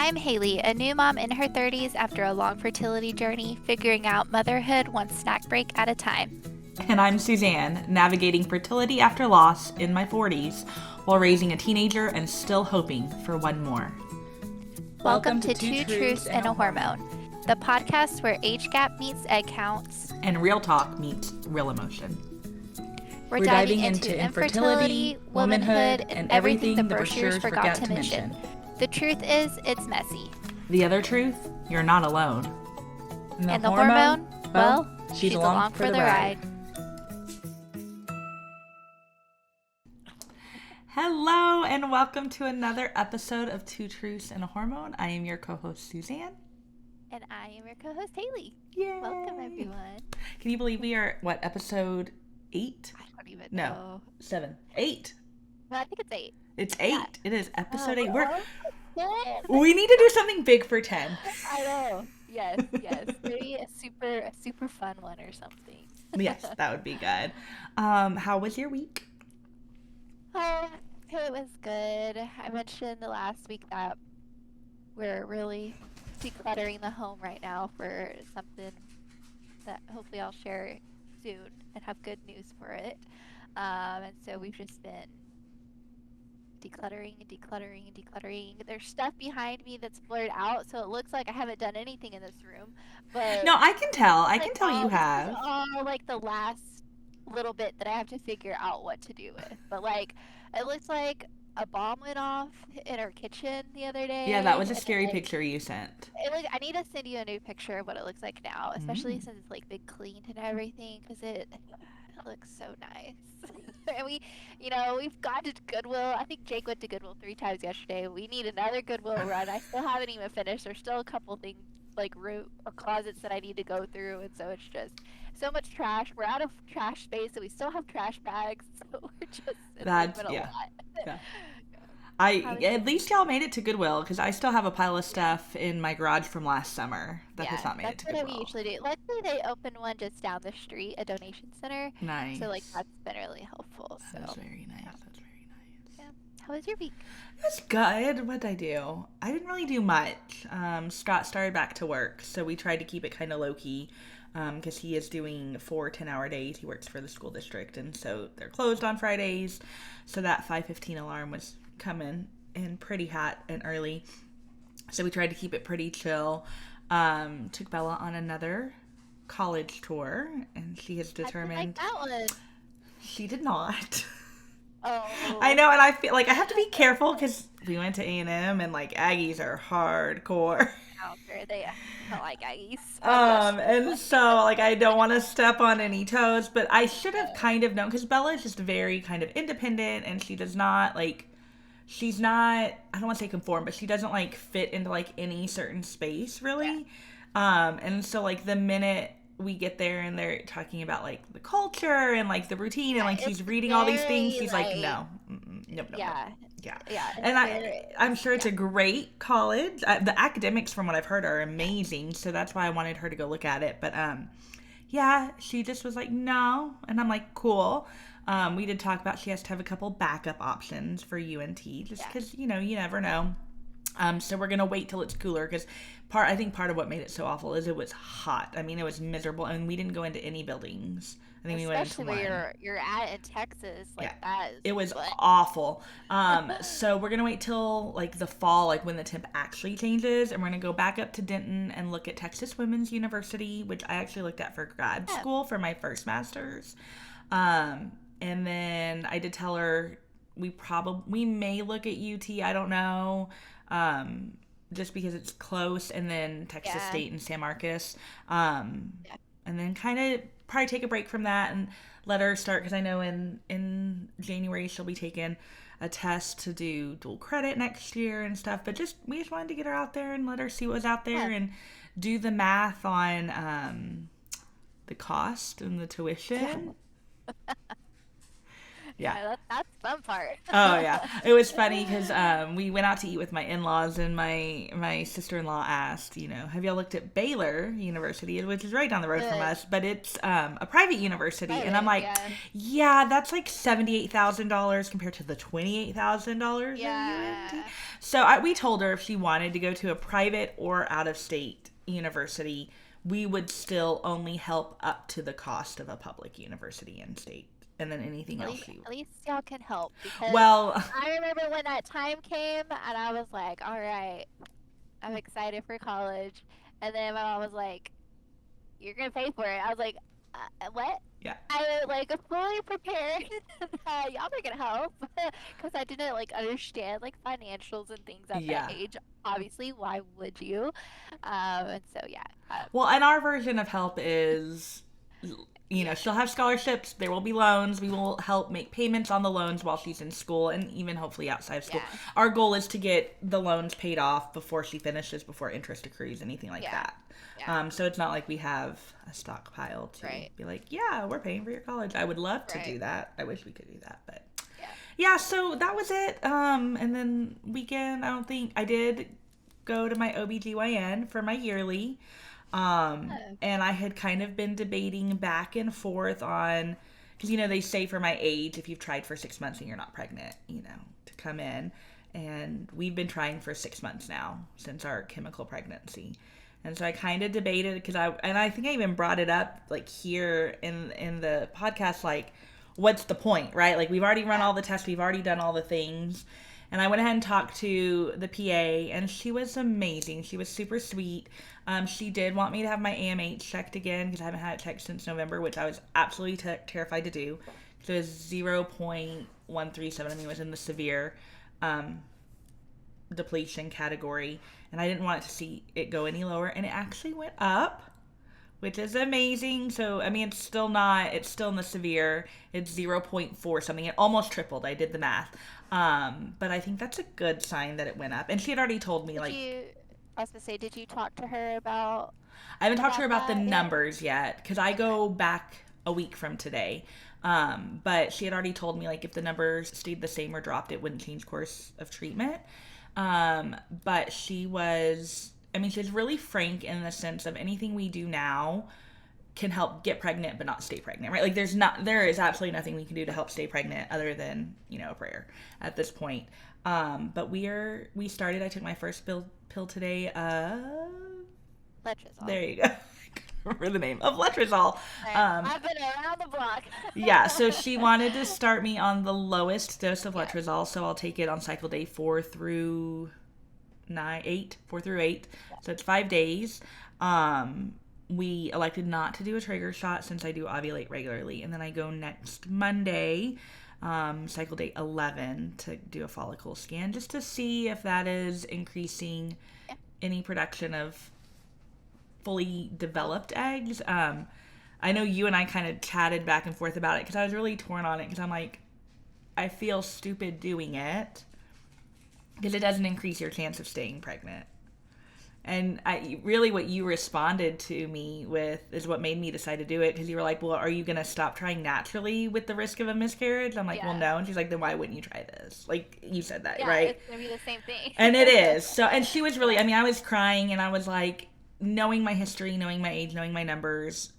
I'm Haley, a new mom in her 30s after a long fertility journey, figuring out motherhood one snack break at a time. And I'm Susanne, navigating fertility after loss in my 40s while raising a teenager and still hoping for one more. Welcome to Two Truths and a Hormone, the podcast where age gap meets egg counts And real talk meets real emotion. We're diving into infertility, womanhood, and everything the brochures forgot to mention. The truth is, it's messy. The other truth, you're not alone. And the hormone, well, she's along for the ride. Hello, and welcome to another episode of Two Truths and a Hormone. I am your co-host, Susanne. And I am your co-host, Haley. Yay! Welcome, everyone. Can you believe we are, episode 8? I don't even No, know. 7. 8. No, I think it's 8. It's 8. Yeah. It is episode 8. Good. We need to do something big for 10. I know. Yes. Maybe a super fun one or something. Yes, that would be good. How was your week? It was good. I mentioned the last week that we're really decluttering the home right now for something that hopefully I'll share soon and have good news for it. And so we've just been decluttering. There's stuff behind me that's blurred out, so it looks like I haven't done anything in this room. But No, I can tell. I can tell you have. all like the last little bit that I have to figure out what to do with. But like, it looks like a bomb went off in our kitchen the other day. Yeah, that was a scary and, picture you sent. I need to send you a new picture of what it looks like now, especially since it's like been cleaned and everything, because it looks so nice. And we've gone to Goodwill. I think Jake went to Goodwill 3 times yesterday. We need another Goodwill run. I still haven't even finished. There's still a couple things like room or closets that I need to go through, and so it's just so much trash. We're out of trash space, and we still have trash bags, so we're just a lot. Yeah. At least y'all made it to Goodwill, because I still have a pile of stuff in my garage from last summer that has not made it to Goodwill. That's what we usually do. Luckily, they opened one just down the street, a donation center. Nice. So that's been really helpful. So. That's very nice. Yeah. How was your week? It was good. What did I do? I didn't really do much. Scott started back to work, so we tried to keep it kind of low-key, because he is doing 4 10-hour days. He works for the school district, and so they're closed on Fridays. So that 5:15 alarm was coming in pretty hot and early. So we tried to keep it pretty chill. Took Bella on another college tour, and she has determined... I like that one. She did not. Oh. I know, and I feel like I have to be careful because we went to A&M, and like Aggies are hardcore. Oh, sure. They don't like Aggies. And so like I don't want to step on any toes, but I should have kind of known, because Bella is just very kind of independent, and she does not like... She's not, I don't want to say conform, but she doesn't like fit into like any certain space really. Yeah. And so like the minute we get there and they're talking about like the culture and like the routine and like she's reading all these things, she's like, no. Yeah. And I'm sure it's a great college. The academics, from what I've heard, are amazing. So that's why I wanted her to go look at it. But yeah, she just was like, no. And I'm like, cool. We did talk about she has to have a couple backup options for UNT, just because, you never know. So we're going to wait till it's cooler, because I think part of what made it so awful is it was hot. I mean, it was miserable, and we didn't go into any buildings. I think we went into one. Especially where you're at in Texas, that. It was awful. So we're going to wait till, like, the fall, like, when the temp actually changes, and we're going to go back up to Denton and look at Texas Women's University, which I actually looked at for grad school for my first master's. And then I did tell her we may look at UT, I don't know, just because it's close, and then Texas State and San Marcos. And then kind of probably take a break from that and let her start, because I know in January she'll be taking a test to do dual credit next year and stuff. But we just wanted to get her out there and let her see what was out there and do the math on the cost and the tuition. Yeah. That's the fun part. Oh yeah, it was funny because we went out to eat with my in-laws, and my sister-in-law asked, have y'all looked at Baylor University, which is right down the road from us, but it's a private university, and I'm Private, like, yeah. yeah, that's like $78,000 compared to the $28,000 a UNT. Yeah. So we told her if she wanted to go to a private or out-of-state university, we would still only help up to the cost of a public university in state. And then anything else At least y'all can help because well, I remember when that time came and I was like, all right, I'm excited for college. And then my mom was like, you're going to pay for it. I was like, what? yeah. I like fully prepared that y'all are going to help because I didn't like understand like financials and things at that age. Obviously, why would you? And so, yeah. Well, and our version of help is she'll have scholarships. There will be loans. We will help make payments on the loans while she's in school and even hopefully outside of school. Yeah. Our goal is to get the loans paid off before she finishes, before interest accrues, anything like that. Yeah. So it's not like we have a stockpile to be like, yeah, we're paying for your college. I would love to do that. I wish we could do that, but yeah, so that was it. And then weekend, I did go to my OBGYN for my yearly. And I had kind of been debating back and forth on, because, they say for my age, if you've tried for 6 months and you're not pregnant, to come in. And we've been trying for 6 months now since our chemical pregnancy. And so I kind of debated because I think I even brought it up like here in the podcast, like, what's the point, right? Like, we've already run all the tests. We've already done all the things. And I went ahead and talked to the PA, and she was amazing. She was super sweet. She did want me to have my AMH checked again because I haven't had it checked since November, which I was absolutely terrified to do. So it was 0.137. I mean, it was in the severe depletion category, and I didn't want to see it go any lower, and it actually went up, which is amazing. So, I mean, it's still in the severe. It's 0.4 something. It almost tripled. I did the math. But I think that's a good sign that it went up. And she had already told me, I was going to say, did you talk to her about... I haven't talked to her about the numbers yet, because I go back a week from today. But she had already told me, if the numbers stayed the same or dropped, it wouldn't change course of treatment. But she was really frank in the sense of anything we do now can help get pregnant but not stay pregnant, right? There is absolutely nothing we can do to help stay pregnant other than, a prayer at this point. But I took my first pill today Letrozole. There you go. Remember the name of Letrozole. I've been around the block. Yeah, so she wanted to start me on the lowest dose of Letrozole, so I'll take it on cycle day 4 through 8. So it's 5 days. We elected not to do a trigger shot since I do ovulate regularly, and then I go next Monday, cycle day 11, to do a follicle scan just to see if that is increasing any production of fully developed eggs. I know you and I kind of chatted back and forth about it because I was really torn on it because I'm like, I feel stupid doing it because it doesn't increase your chance of staying pregnant. And what you responded to me with is what made me decide to do it, because you were like, well, are you going to stop trying naturally with the risk of a miscarriage? I'm like, well, no. And she's like, then why wouldn't you try this? Like, you said that, right? It's going to be the same thing. And it is. So, and she was really, I was crying, and I was like, knowing my history, knowing my age, knowing my numbers,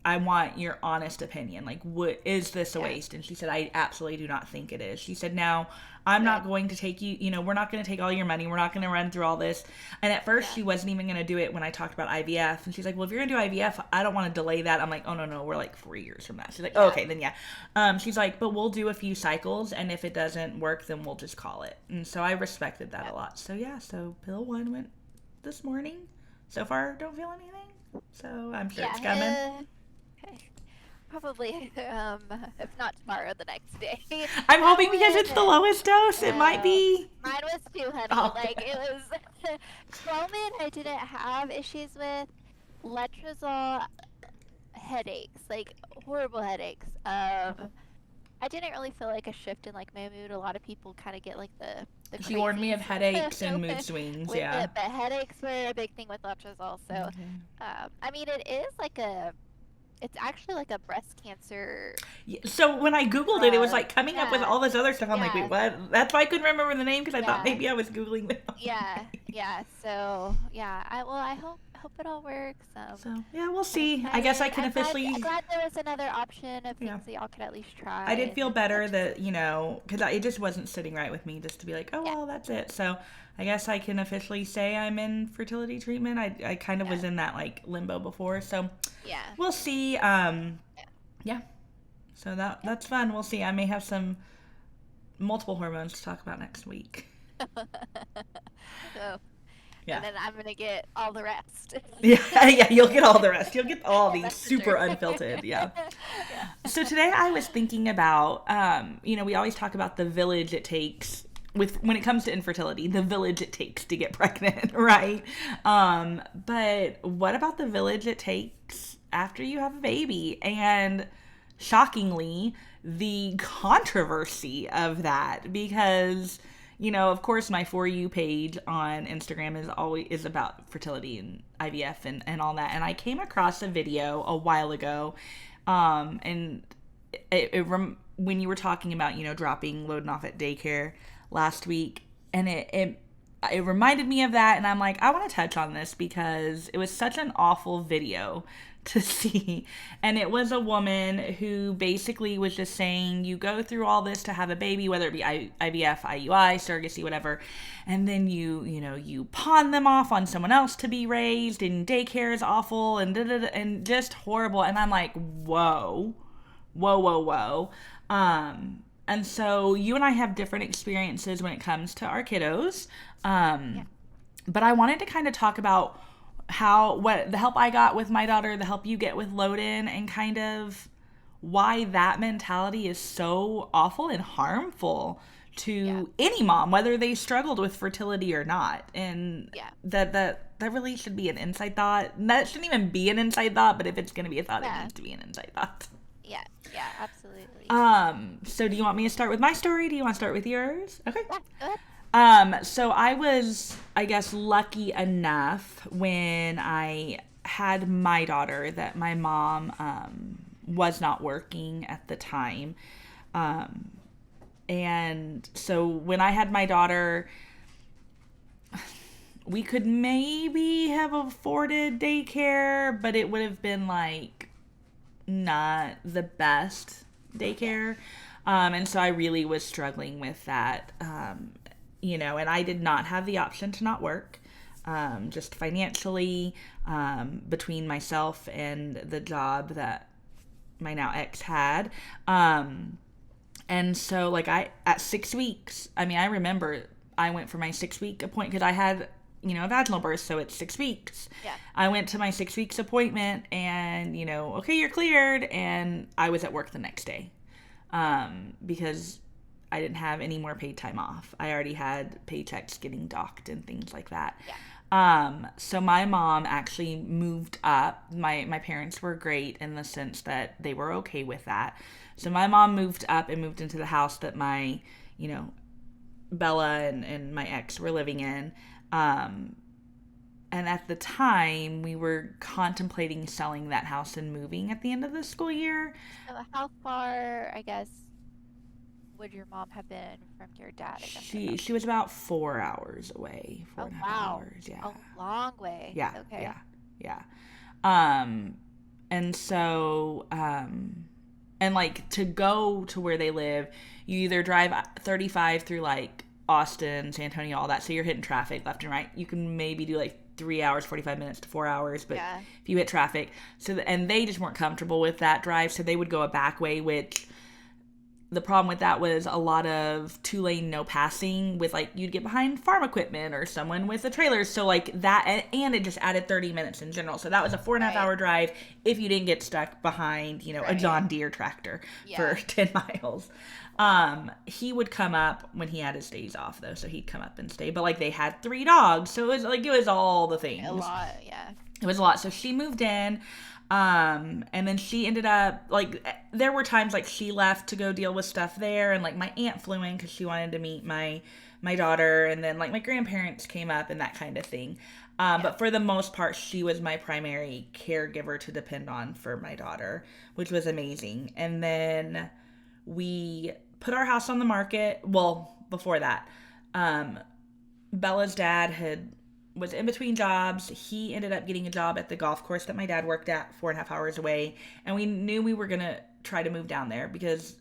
I want your honest opinion. Like, what is this a waste? And she said, I absolutely do not think it is. She said, now, I'm not going to take we're not going to take all your money. We're not going to run through all this. And at first, she wasn't even going to do it when I talked about IVF. And she's like, well, if you're going to do IVF, I don't want to delay that. I'm like, oh, no, we're 4 years from that. She's like, oh, okay, then she's like, but we'll do a few cycles. And if it doesn't work, then we'll just call it. And so I respected that a lot. So, so pill 1 went this morning. So far, don't feel anything. So I'm sure it's coming. Probably, if not tomorrow, the next day. I'm hoping because it's the lowest dose, it might be. Mine was too, honey. Oh. It was Clomid. I didn't have issues with. Letrozole, headaches, horrible headaches. I didn't really feel a shift in my mood. A lot of people kind of get the She warned me of headaches and mood swings. But headaches were a big thing with Letrozole. So, it is It's actually like a breast cancer So when I Googled it, it was drug. like coming up with Yeah, all this other stuff. I'm like, wait, yeah, what? That's why I couldn't remember the name because I thought yeah, maybe I was Googling the wrong yeah, thing. yeah. So yeah, I hope it all works. So yeah, we'll I'm see. I guess I excited. can I'm officially, glad there was another option of yeah. things that y'all could at least I try, did and feel then better let's just that, because it just wasn't sitting right with me just to be like, oh, yeah, well, that's it. So I guess I can officially say I'm in fertility treatment. I kind of yeah, was in that like limbo before. So yeah, we'll see. yeah, Yeah. So yeah. that's fun. We'll see. I may have some multiple hormones to talk about next week. So, Yeah. and then I'm gonna get all the rest. Yeah, yeah, you'll get all the rest. You'll get all Yeah, these that's for super sure. unfiltered. Yeah. Yeah. So today I was thinking about, we always talk about the village it takes with when it comes to infertility, the village it takes to get pregnant, right? But what about the village it takes after you have a baby? And shockingly, the controversy of that because of course my For You page on Instagram is about fertility and IVF and all that. And I came across a video a while ago, and when you were talking about dropping loading off at daycare last week, and it reminded me of that, and I'm like, I want to touch on this because it was such an awful video to see. And it was a woman who basically was just saying, you go through all this to have a baby, whether it be IVF, IUI, surrogacy, whatever, and then you pawn them off on someone else to be raised, and daycare is awful and and just horrible. And I'm like, whoa, whoa, whoa, whoa. And so you and I have different experiences when it comes to our kiddos. Yeah. But I wanted to kind of talk about what the help I got with my daughter, the help you get with Loden, and kind of why that mentality is so awful and harmful Yeah. to any mom, whether they struggled with fertility or not. And Yeah. that really should be an inside thought. That shouldn't even be an inside thought, but if it's going to be a thought, it Yeah. needs to be an inside thought. Yeah. Yeah. Absolutely. So do you want me to start with my story? Do you want to start with yours? Okay. Yeah. Go ahead. So I was, I guess, lucky enough when I had my daughter that my mom was not working at the time. And so when I had my daughter, we could maybe have afforded daycare, but it would have been like not the best daycare. And so I really was struggling with that. And I did not have the option to not work, just financially, between myself and the job that my now ex had. And so, like, at 6 weeks, I remember I went for my 6 week appointment because I had, a vaginal birth, so it's 6 weeks. Yeah. I went to my 6 weeks appointment and, okay, you're cleared. And I was at work the next day, because I didn't have any more paid time off. I already had paychecks getting docked and things like that. Yeah. So my mom actually moved up. My parents were great in the sense that they were okay with that. So my mom moved up and moved into the house that my, Bella and my ex were living in. And at the time, we were contemplating selling that house and moving at the end of the school year. So how far, I guess, would your mom have been from your dad? I guess at that She was about 4 hours away, four point. and a Oh, half wow. hours. Yeah. A long way. Yeah. Okay. Yeah. Yeah. Um, and so, and like to go to where they live, you either drive 35 through like Austin, San Antonio, all that. So you're hitting traffic left and right. You can maybe do like 3 hours, 45 minutes to 4 hours, but Yeah. if you hit traffic, and they just weren't comfortable with that drive, so they would go a back way, which the problem with that was a lot of 2-lane no passing with like you'd get behind farm equipment or someone with a trailer. So like that, and it just added 30 minutes in general. So that was a 4.5 hour drive if you didn't get stuck behind, a Right. John Deere tractor for Yeah. 10 miles. He would come up when he had his days off though. So he'd come up and stay, but like they had 3 dogs. So it was all the things. A lot. Yeah. It was a lot. So she moved in. And then she ended up, like, there were times, like, she left to go deal with stuff there, and, like, my aunt flew in because she wanted to meet my my daughter, and then like my grandparents came up and that kind of thing. Yeah. But for the most part, she was my primary caregiver to depend on for my daughter, which was amazing. And then we put our house on the market. Well, before that, um, Bella's dad was in between jobs. He ended up getting a job at the golf course that my dad worked at 4.5 hours away, and we knew we were gonna try to move down there because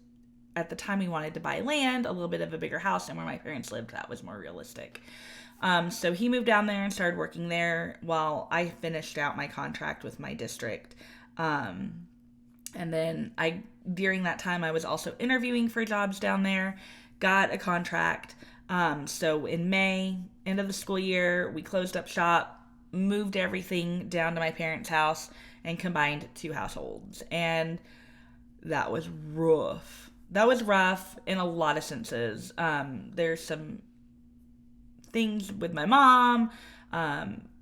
at the time we wanted to buy land, a little bit of a bigger house, and where my parents lived, that was more realistic. So he moved down there and started working there while I finished out my contract with my district. And then during that time, I was also interviewing for jobs down there, got a contract. So in May, end of the school year, we closed up shop, moved everything down to my parents' house, and combined 2 households. And that was rough. That was rough in a lot of senses. There's some things with my mom,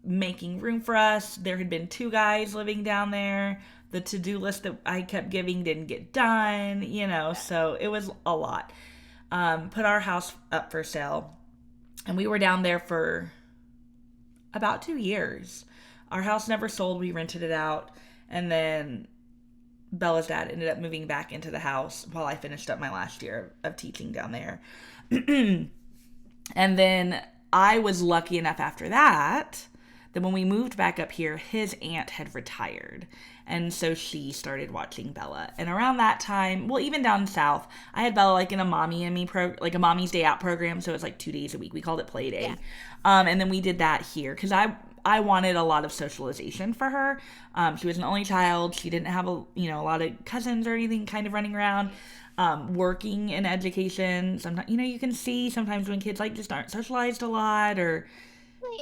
making room for us. There had been 2 guys living down there. The to-do list that I kept giving didn't get done, so it was a lot. Put our house up for sale, and we were down there for about 2 years. Our house never sold. We rented it out, and then Bella's dad ended up moving back into the house while I finished up my last year of teaching down there. And then I was lucky enough after that when we moved back up here, his aunt had retired. And so she started watching Bella. And around that time, well, even down south, I had Bella like in a mommy and me like a mommy's day out program. So it was like 2 days a week. We called it play day. Yeah. And then we did that here because I wanted a lot of socialization for her. She was an only child. She didn't have a lot of cousins or anything kind of running around. Working in education, sometimes you can see sometimes when kids like just aren't socialized a lot, or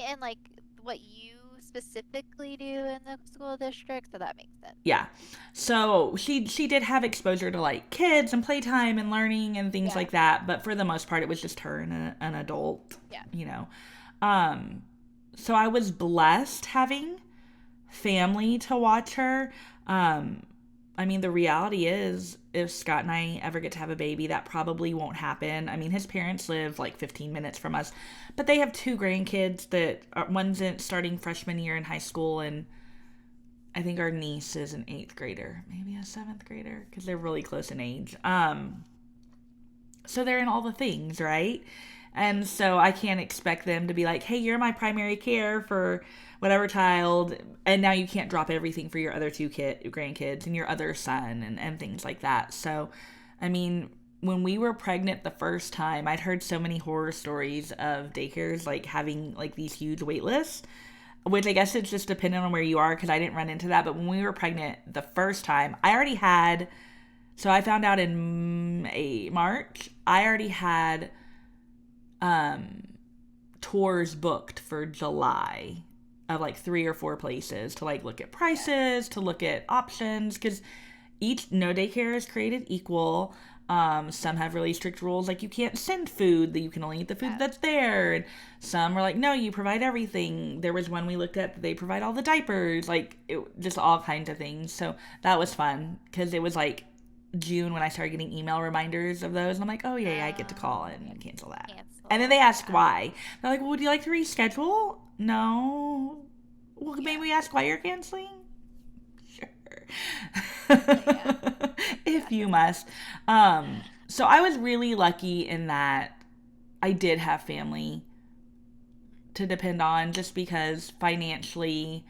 And like what you specifically do in the school district, so that makes sense. yeah. So she did have exposure to like kids and playtime and learning and things like that, but for the most part it was just her and an adult. Yeah. So I was blessed having family to watch her. I mean, the reality is, if Scott and I ever get to have a baby, that probably won't happen. I mean, his parents live like 15 minutes from us, but they have 2 grandkids that one's starting freshman year in high school, and I think our niece is an 8th grader, maybe a 7th grader, because they're really close in age. So they're in all the things, right? And so I can't expect them to be like, hey, you're my primary care for whatever child, and now you can't drop everything for your other 2 grandkids and your other son and things like that. So, I mean, when we were pregnant the first time, I'd heard so many horror stories of daycares like having like these huge wait lists, which I guess it's just dependent on where you are because I didn't run into that. But when we were pregnant the first time, so I found out in March, I already had tours booked for July of like 3 or 4 places to like look at prices, to look at options, because no daycare is created equal. Some have really strict rules, like you can't send food, that you can only eat the food that's there, and some are like, no, you provide everything. There was one we looked at that they provide all the diapers, like just all kinds of things. So that was fun because it was like June when I started getting email reminders of those, and I'm like, oh yeah, I get to call and cancel that. And then they ask why. They're like, well, would you like to reschedule? No. Well, maybe we ask why you're canceling? Sure. If you must. So I was really lucky in that I did have family to depend on, just because finances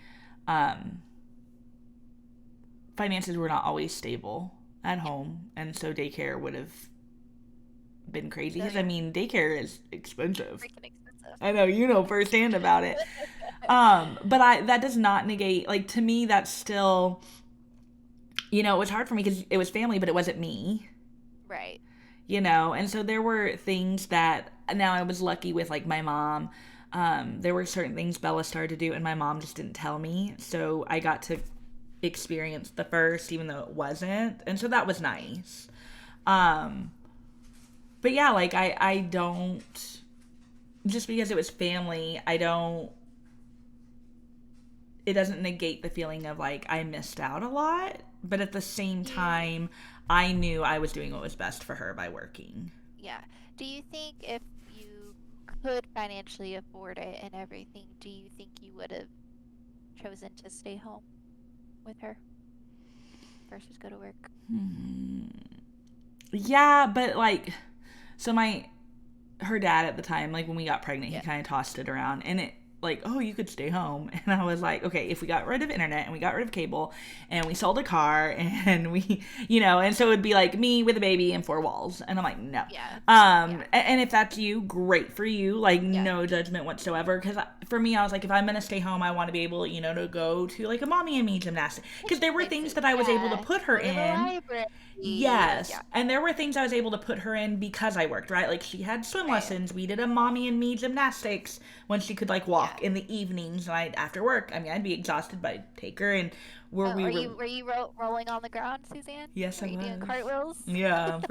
were not always stable at home, and so daycare would have been crazy because I mean daycare is expensive. Freaking expensive. I know, you know firsthand about it. But that does not negate, like, to me that's still, it was hard for me because it was family, but it wasn't me. Right. And so there were things that, now I was lucky with like my mom. There were certain things Bella started to do and my mom just didn't tell me, so I got to experience the first even though it wasn't, and so that was nice. But yeah, like I don't, just because it was family, it doesn't negate the feeling of like I missed out a lot, but at the same time I knew I was doing what was best for her by working. Yeah. Do you think if you could financially afford it and everything, do you think you would have chosen to stay home with her versus go to work? Yeah, but like, so her dad at the time, like when we got pregnant, he Yeah. kind of tossed it around, and it like, oh, you could stay home. And I was like, okay, if we got rid of internet and we got rid of cable and we sold a car and we, and so it would be like me with a baby and four walls. And I'm like, no. Yeah. And if that's you, great for you. Like, Yeah. no judgment whatsoever. Because for me, I was like, if I'm going to stay home, I want to be able, to go to like a mommy and me gymnastics. Because there were things that I was able to put her Go to the in. library. Yes. Yeah. And there were things I was able to put her in because I worked, right? Like she had swim lessons. We did a mommy and me gymnastics when she could like walk in the evenings and after work. I mean, I'd be exhausted, but I'd take her and Were you rolling on the ground, Suzanne? Yes, were I you was. doing cartwheels? Yeah,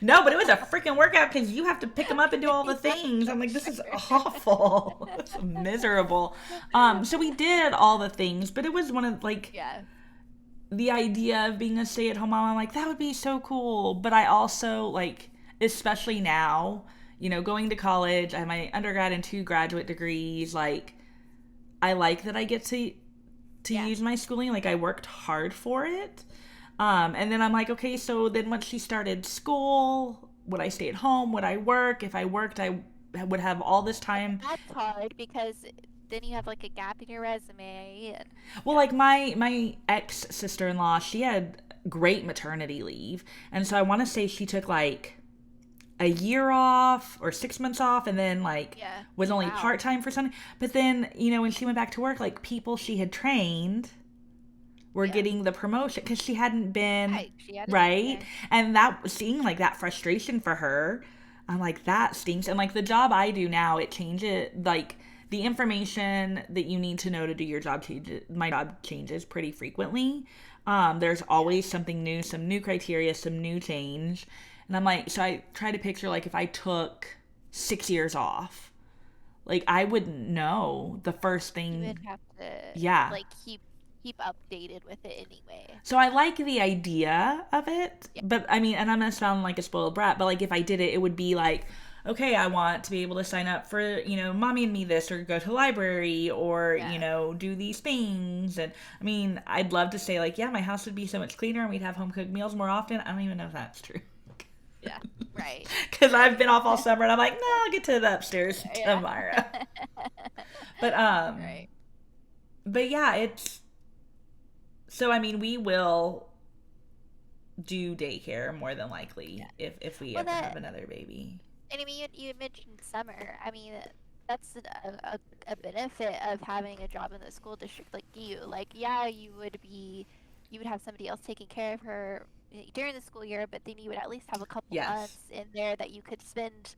no, but it was a freaking workout because you have to pick them up and do all the things. I'm like, this is awful. It's miserable. So we did all the things, but it was one of like, the idea of being a stay-at-home mom, I'm like, that would be so cool. But I also, like, especially now, going to college, I have my undergrad and 2 graduate degrees, like, I like that I get to use my schooling. Like, I worked hard for it. And then I'm like, okay, so then once she started school, would I stay at home? Would I work? If I worked, I would have all this time. That's hard because then you have like a gap in your resume. And well, like my ex sister-in-law, she had great maternity leave, and so I want to say she took like a year off or 6 months off, and then like was only part-time for something. But then when she went back to work, like people she had trained were getting the promotion because she hadn't been right. And that seeing like that frustration for her, I'm like, that stinks. And like the job I do now, it changes, like the information that you need to know to do your job changes. My job changes pretty frequently. There's always something new, some new criteria, some new change. And I'm like, so I try to picture like if I took 6 years off, like I wouldn't know the first thing. You would have to like keep updated with it anyway. So I like the idea of it, but I mean, and I'm gonna sound like a spoiled brat, but like if I did it, it would be like, okay, I want to be able to sign up for, mommy and me this, or go to the library, or, do these things. And I mean, I'd love to say like, yeah, my house would be so much cleaner and we'd have home cooked meals more often. I don't even know if that's true. Yeah, right. Because I've been off all summer and I'm like, no, I'll get to the upstairs tomorrow. But, but yeah, it's, so I mean, we will do daycare more than likely if we ever have another baby. And I mean, you mentioned summer. I mean, that's a benefit of having a job in the school district like you. Like, you would have somebody else taking care of her during the school year, but then you would at least have a couple months in there that you could spend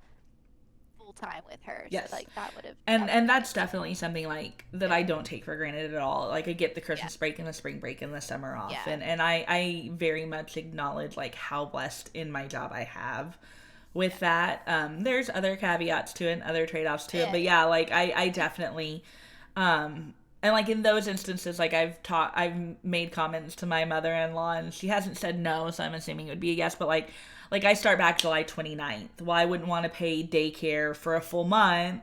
full time with her. Yes. So, like, that would have. And that's definitely something like that I don't take for granted at all. Like I get the Christmas break and the spring break and the summer off, and I very much acknowledge like how blessed in my job I have with that. There's other caveats to it and other trade-offs to it, but like I definitely and like in those instances, like I've made comments to my mother-in-law and she hasn't said no, so I'm assuming it would be a yes, but like I start back July 29th. Well, I wouldn't want to pay daycare for a full month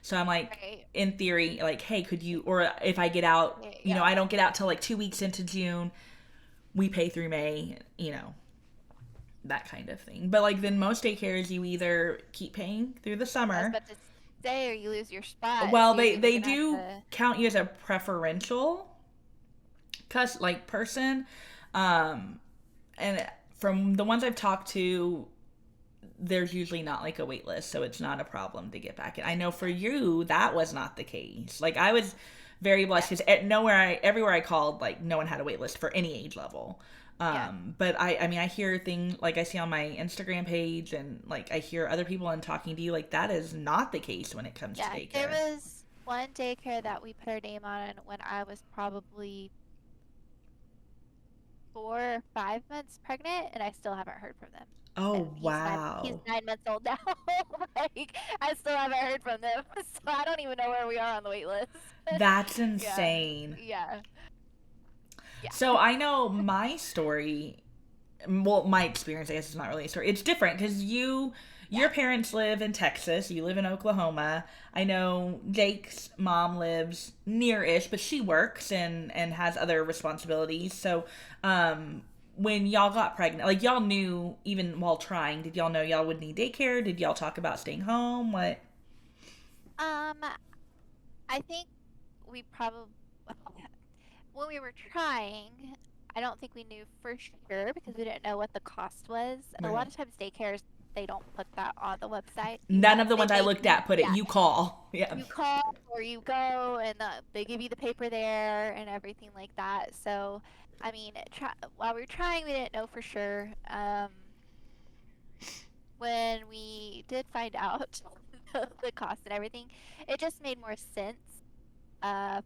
so I'm like, in theory, like, hey, could you, or if I get out, I don't get out till like 2 weeks into June, we pay through May, that kind of thing. But like then most daycares you either keep paying through the summer. I was about to say, or you lose your spot. Well, they do count you as a preferential person. And from the ones I've talked to, there's usually not like a wait list, so it's not a problem to get back in. I know for you that was not the case. Like I was very blessed because everywhere I called, like no one had a wait list for any age level. But I mean, I hear things like I see on my Instagram page and like I hear other people and talking to you, like that is not the case when it comes to daycare. There was one daycare that we put our name on when I was probably 4 or 5 months pregnant, and I still haven't heard from them. Oh, wow. He's 9 months old now. Like, I still haven't heard from them, so I don't even know where we are on the wait list. That's insane. Yeah. So I know my story, well, my experience, I guess, is not really a story. It's different because you your parents live in Texas, you live in Oklahoma. I know Jake's mom lives near-ish, but she works and has other responsibilities. So, when y'all got pregnant, like y'all knew even while trying, did y'all know y'all would need daycare? Did y'all talk about staying home? What? Um, I think we probably when we were trying, I don't think we knew for sure because we didn't know what the cost was. A lot Right. of times daycares they don't put that on the website. None of the They ones I make looked you at put it. yeah, You call. Yeah. you call or you go and they give you the paper there and everything like that. So, I mean, while we were trying, we didn't know for sure. When we did find out the cost and everything, it just made more sense uh,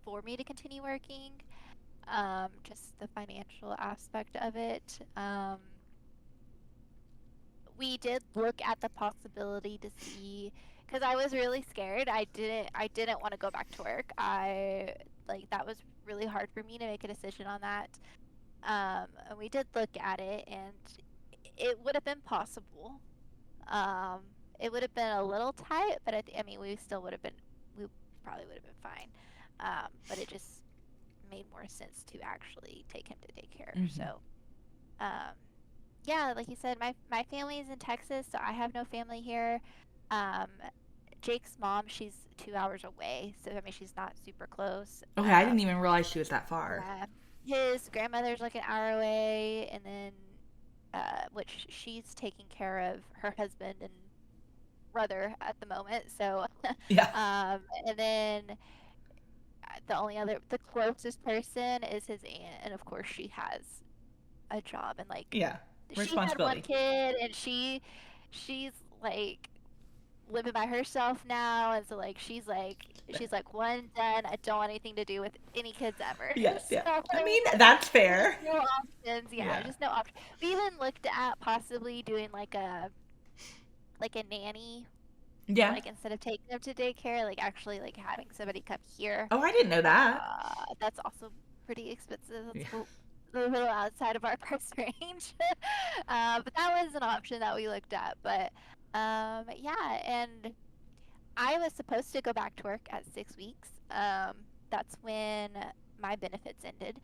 for me to continue working. Just the financial aspect of it. We did look at the possibility to see because I was really scared. I didn't want to go back to work. I like that was really hard for me to make a decision on that. And we did look at it, and it would have been possible. Um, it would have been a little tight, but I mean, we still would have been, we probably would have been fine. But it just made more sense to actually take him to daycare. Mm-hmm. So, um, yeah, like you said, my family is in Texas, so I have no family here. Um, Jake's mom, she's 2 hours away, so I mean, she's not super close. Okay, I didn't even realize she was that far. Yeah, his grandmother's like an hour away, and then which she's taking care of her husband and brother at the moment. So, Yeah. and then the closest person is his aunt, and of course she has a job and like Yeah. she had one Responsibility. kid and she's like living by herself now, and so like she's like one done. I don't want anything to do with any kids ever. Yes, yeah. So I mean, that's there's just fair. no options. Yeah, Yeah. just no options. We even looked at possibly doing like a nanny, Yeah. like instead of taking them to daycare, like actually like having somebody come here. Oh, I didn't know that. That's also pretty expensive. Yeah. That's a little outside of our price range. But that was an option that we looked at. But yeah, and I was supposed to go back to work at 6 weeks. That's when my benefits ended.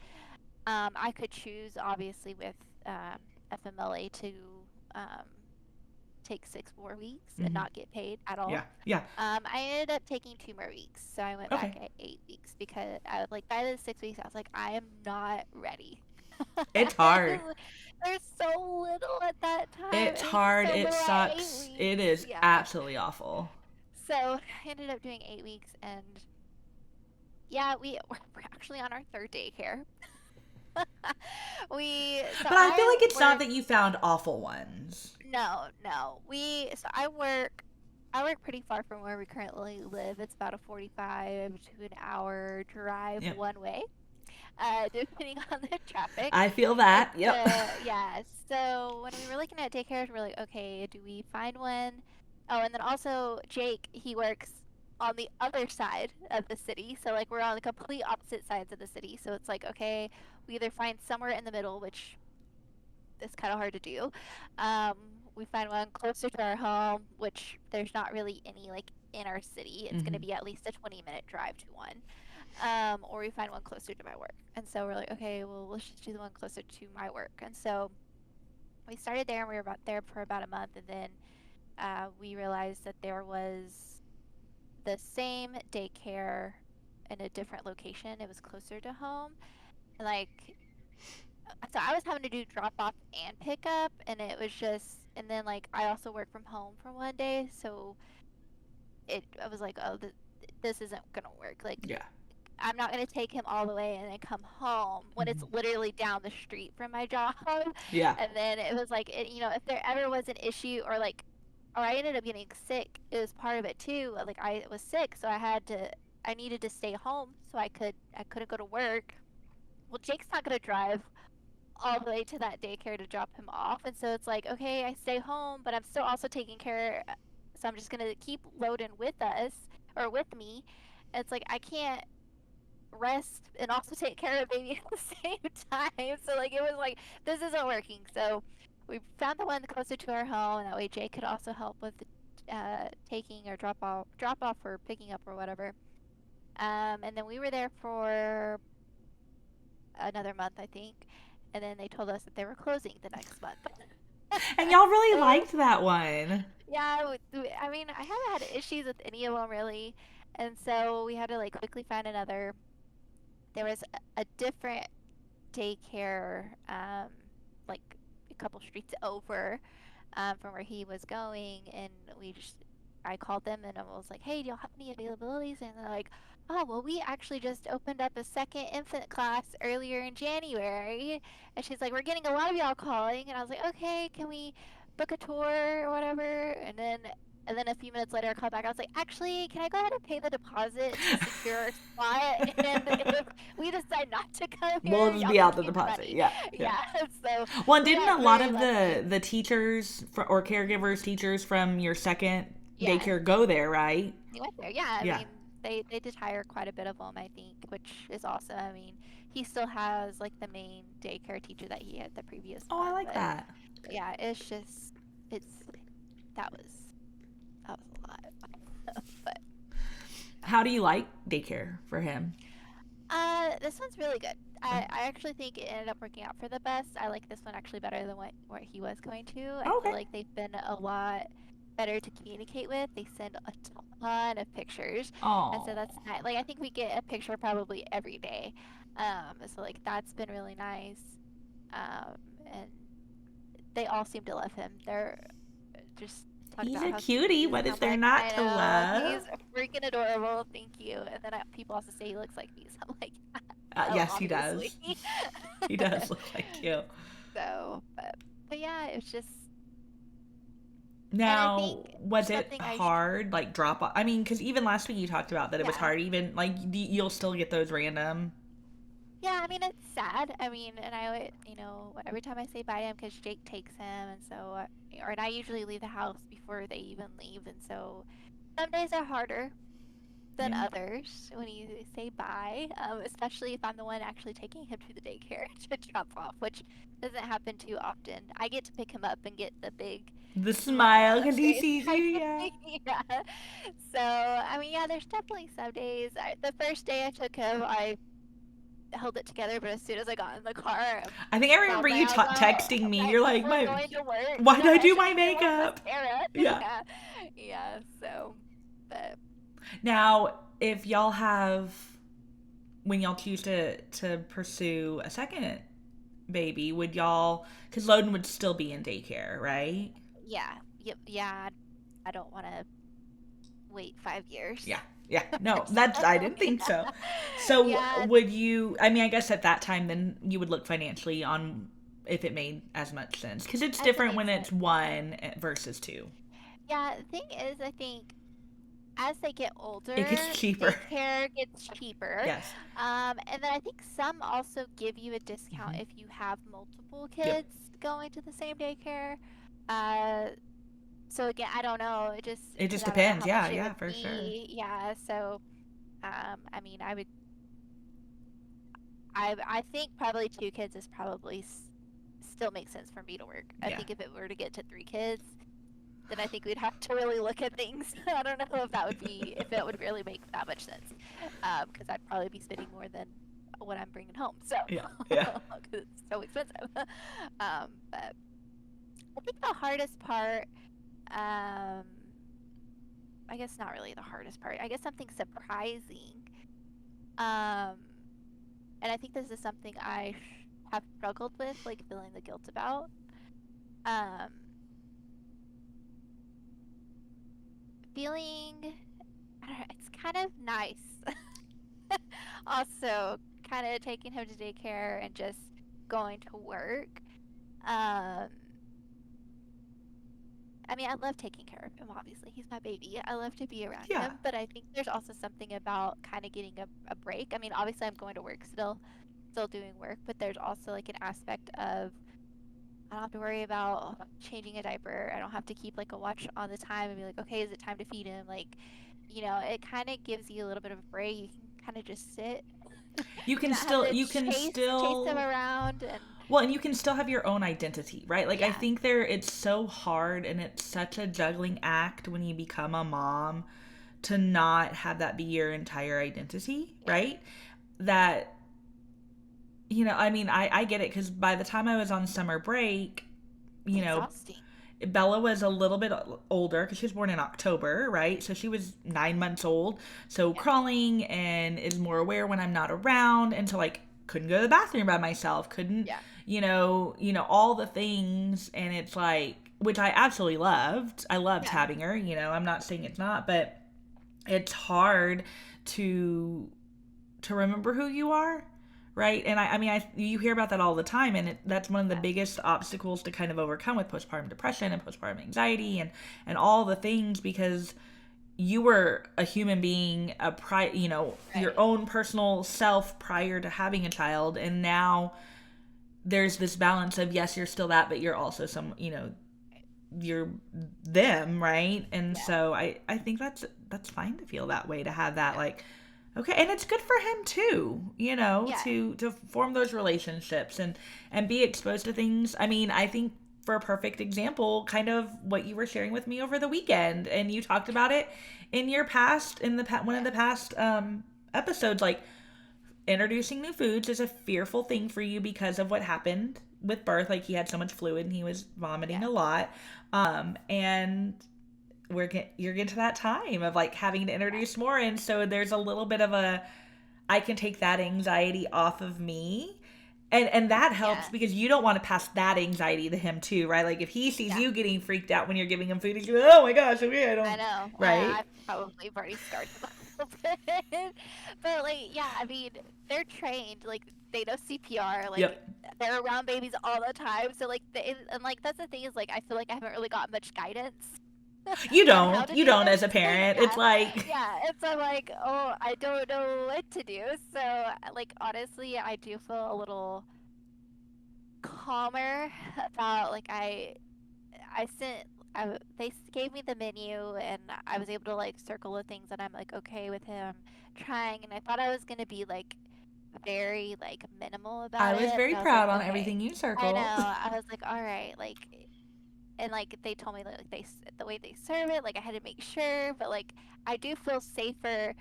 I could choose, obviously, with FMLA to um, take 6 more weeks and Mm-hmm. not get paid at all. Yeah. Yeah. I ended up taking 2 more weeks, so I went back Okay. at 8 weeks because I was like by the 6 weeks I was like I am not ready. It's hard. There's so little at that time, It's and there's hard. so It little at eight sucks. It weeks. is Yeah. absolutely awful. So I ended up doing 8 weeks, and yeah, we're actually on our third daycare. So But I feel I like it's not work that you found awful ones. no. I work pretty far from where we currently live. It's about a 45 to an hour drive Yeah. one way, depending on the traffic. I feel And that. Yep. so, yeah, so when we were looking at daycares, we're like, okay, do we find one? Oh, and then also Jake, he works on the other side of the city. So like we're on the complete opposite sides of the city. So it's like, okay, we either find somewhere in the middle, which is kind of hard to do. Um, we find one closer to our home, which there's not really any like in our city. It's going Mm-hmm. to be at least a 20-minute drive to one. Or we find one closer to my work. And so we're like, okay, well, let's just do the one closer to my work. And so we started there and we were about there for about a month. And then we realized that there was the same daycare in a different location. It was closer to home. And like so I was having to do drop off and pick up, and it was just and then like I also work from home for one day, so I was like, oh, this isn't gonna work. Like Yeah. I'm not gonna take him all the way and then come home when Mm-hmm. it's literally down the street from my job. Yeah. And then it was like, if there ever was an issue or I ended up getting sick, it was part of it too. Like I was sick, so I needed to stay home so I couldn't go to work. Well, Jake's not gonna drive all the way to that daycare to drop him off. And so it's like, okay, I stay home, but I'm still also taking care. So I'm just going to keep loading with us or with me. And it's like, I can't rest and also take care of baby at the same time. So like, it was like, this isn't working. So we found the one closer to our home, and that way Jake could also help with the, taking or drop off or picking up or whatever. And then we were there for another month, I think, and then they told us that they were closing the next month. And y'all really So liked that one. yeah, I mean, I haven't had issues with any of them really, and so we had to like quickly find another. There was a different daycare, like a couple streets over, from where he was going, and I called them and I was like, "Hey, do y'all have any availabilities?" And they're like, "Oh, well, we actually just opened up a second infant class earlier in January." And she's like, "We're getting a lot of y'all calling." And I was like, "Okay, can we book a tour or whatever?" And then a few minutes later, I called back. I was like, "Actually, can I go ahead and pay the deposit to secure our spot? And if we decide not to come We'll here, just y'all be can out the keep the deposit. money." Yeah, yeah. Yeah. So Well, and we didn't got a lot very of lucky. the teachers or caregivers, teachers from your second Yeah. daycare go there, right? He went there. Yeah, I Yeah. mean, they did hire quite a bit of them, I think, which is awesome. I mean, he still has like the main daycare teacher that he had the previous Oh, I one, like but that. yeah, it's that was that was a lot. But How do you like daycare for him? this one's really good. Oh, I actually think it ended up working out for the best. I like this one actually better than what he was going to. I feel okay. like they've been a lot better to communicate with. They send a ton of pictures, and so Oh, that's nice. Like I think we get a picture probably every day. So like that's been really nice. And they all seem to love him. They're just talk he's about a how sweet he cutie. is, What and is I'm there like, not I to know love? he's freaking adorable. Thank you. And then people also say he looks like me, so I'm like, oh, Yes, he obviously. does. He does look like you. So, but yeah, it was just, and I think Now, was it something hard, like drop off? I mean, because even last week you talked about that it was yeah, hard. Even like you'll still get those random. yeah. I mean, it's sad. I mean, and I would, every time I say bye to him, because Jake takes him, and so, and I usually leave the house before they even leave, and so some days are harder than Yeah. others when you say bye, especially if I'm the one actually taking him to the daycare to drop off, which doesn't happen too often. I get to pick him up and get the big The smile smile on because his he face sees you. kind of Yeah. thing. Yeah. So, I mean, yeah, there's definitely some days. The first day I took him, I held it together, but as soon as I got in the car, I I think I bawled remember my you eyes out. texting me. I'm You're like, like, we're my, going to work. why did Yeah, I I do should my have been wearing makeup? mascara. Yeah. Yeah. Yeah. So, but Now, if y'all have, when y'all choose to pursue a second baby, would y'all? Because Loden would still be in daycare, right? yeah. Yep. Yeah. I don't want to wait 5 years. Yeah. Yeah. No, So, that's I didn't think yeah. so. So Yeah. would you? I mean, I guess at that time, then you would look financially on if it made as much sense because it's As it different made when it's sense. one versus two. Yeah. The thing is, I think as they get It gets older, cheaper. daycare gets cheaper. Yes. And then I think some also give you a discount Hmm. if you have multiple Yep. kids going to the same daycare. Uh, so again, I don't know. It just It because just I don't know depends. how Yeah. much it Yeah. would For sure. be. Yeah. So, I mean, I think probably 2 kids is probably still makes sense for me to work. I Yeah. think if it were to get to 3 kids, then I think we'd have to really look at things. I don't know if that would really make that much sense, because I'd probably be spending more than what I'm bringing home. So, Yeah. Yeah. because it's so expensive. But I think the hardest part, um, I guess not really the hardest part. I guess something surprising. Um, and I think this is something I have struggled with, like feeling the guilt about. Um, feeling, I don't know, it's kind of nice. Also, kind of taking him to daycare and just going to work. Um, I mean, I love taking care of him, obviously. He's my baby. I love to be around Yeah. him, but I think there's also something about kind of getting a break. I mean, obviously, I'm going to work still doing work, but there's also like an aspect of I don't have to worry about changing a diaper. I don't have to keep like a watch on the time and be like, okay, is it time to feed him? Like, it kind of gives you a little bit of a break. You can kind of just sit You You're can not having still to you can chase them still around and well, and you can still have your own identity, right? Like I yeah, think it's so hard and it's such a juggling act when you become a mom to not have that be your entire identity, yeah. right? That I mean, I get it because by the time I was on summer break, It's you know, exhausting. Bella was a little bit older because she was born in October, right? So she was 9 months old. So Yeah, crawling and is more aware when I'm not around. And so, like, couldn't go to the bathroom by myself, couldn't, yeah, all the things. And it's like, which I absolutely loved. I loved yeah, having her, I'm not saying it's not, but it's hard to remember who you are, right? And I mean, you hear about that all the time, and that's one of the yeah, biggest obstacles to kind of overcome with postpartum depression and postpartum anxiety and all the things, because you were a human being, your right. own personal self prior to having a child, and now there's this balance of, yes, you're still that, but you're also you're them, right? And Yeah, so I think that's fine to feel that way, to have that, like, okay, and it's good for him too, yeah, to form those relationships and be exposed to things. I mean, I think for a perfect example, kind of what you were sharing with me over the weekend, and you talked about it in your past, one of yeah, the past episodes, like introducing new foods is a fearful thing for you because of what happened with birth. Like, he had so much fluid and he was vomiting yeah, a lot. And you're getting to that time of like having to yeah, introduce more, and so there's a little bit of a, I can take that anxiety off of me. And that helps yeah, because you don't want to pass that anxiety to him too, right? Like if he sees yeah. you getting freaked out when you're giving him food, he's like, oh my gosh, okay, I I don't, know. right? I've probably already started a little bit, but like, yeah. I mean, they're trained. Like, they know CPR. Like, Yep. they're around babies all the time. So like, and like that's the thing is like I feel like I haven't really got much guidance You on how don't. to You do don't this. as a parent. It's Yeah, like, yeah. And so I'm like, oh, I don't know what to do. So like, honestly, I do feel a little calmer about like I sent they gave me the menu and I was able to like circle the things that I'm like okay with him trying, and I thought I was gonna be like very like minimal I about was it, very but I was like proud on okay. everything you I know. circled. I was like all right, like, and like they told me like the way they serve it, like I had to make sure, but like I do feel safer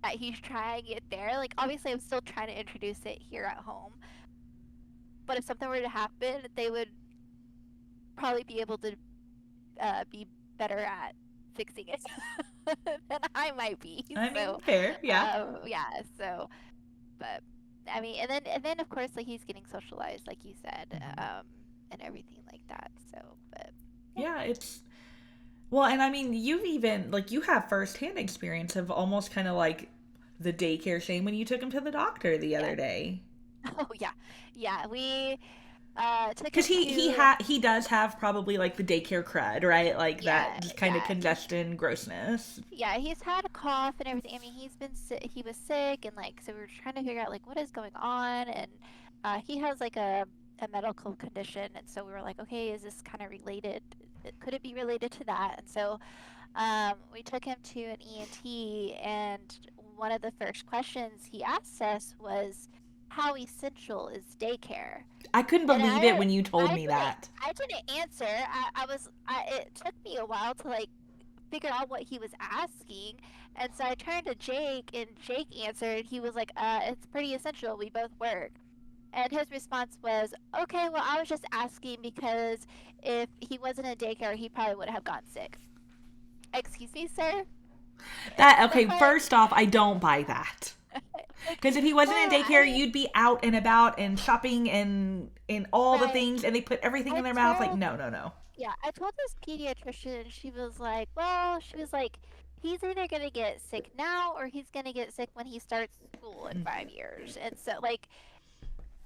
that he's trying it there. Like obviously I'm still trying to introduce it here at home, but if something were to happen, they would probably be able to be better at fixing it than I might be. I mean, So, fair, yeah. yeah. So, but I mean, and then of course, like he's getting socialized, like you said, Mhm. and everything like that. So, but yeah, Yeah, it's well, and I mean, you've even like you have firsthand experience of almost kind of like the daycare shame when you took him to the doctor the yeah. other day. Oh yeah, yeah. We took Because him to he does have probably like the daycare crud, right? Like yeah, that just kind of yeah. congestion, grossness. Yeah, he's had a cough and everything. I mean, he's been sick. He was sick, and like, so we were trying to figure out like what is going on. And he has like a medical condition, and so we were like, okay, is this kind of related? Could it be related to that? And so we took him to an ENT, and one of the first questions he asked us was, "How essential is daycare?" I couldn't And believe it when you told me that. I didn't answer. It took me a while to like figure out what he was asking. And so I turned to Jake, and Jake answered. He was like, it's pretty essential. We both work. And his response was, okay, well, I was just asking because if he wasn't in daycare, he probably would have gotten sick. Excuse me, sir? That okay, What? first off, I don't buy that. Like, Because if he wasn't in well, daycare, you'd be out and about and shopping and all the right. things, and they put everything I in their mouth. Like, told, no, no, no. yeah, I told this pediatrician, and she was like, well, she was like, he's either going to get sick now or he's going to get sick when he starts school in 5 years. And so, like,